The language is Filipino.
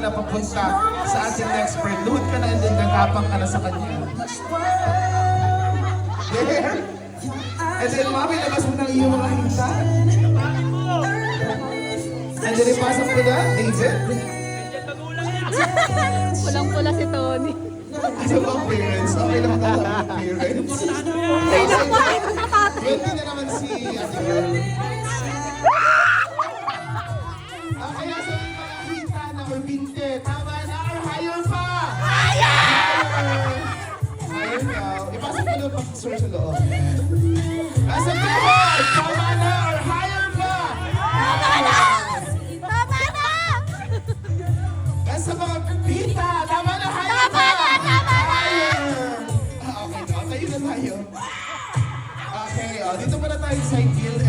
na papunta sa ating next friend. Luhod ka na and then nagapang ka na sa kanya. There. And then, mami, labas mo ng iyong mga hinta. And then, ipasok ko na, David. Pulang-pula si Tony. Ano bang parents? Okay lang ka lang parents. Ay, naku, ay, nakapatay. 20 na naman si Ate Girl. Kaya sa mga kita na or binte, tama na or higher pa? Higher daw. Ipasok ko na pang sir sa loob. Nasa people, tama na or higher pa? Tama na! Tama na! Nasa mga kita, tama na higher Tama pa? na! Tama na! Higher! Okay na, tayo na tayo. Okay, dito pala tayo sa side view.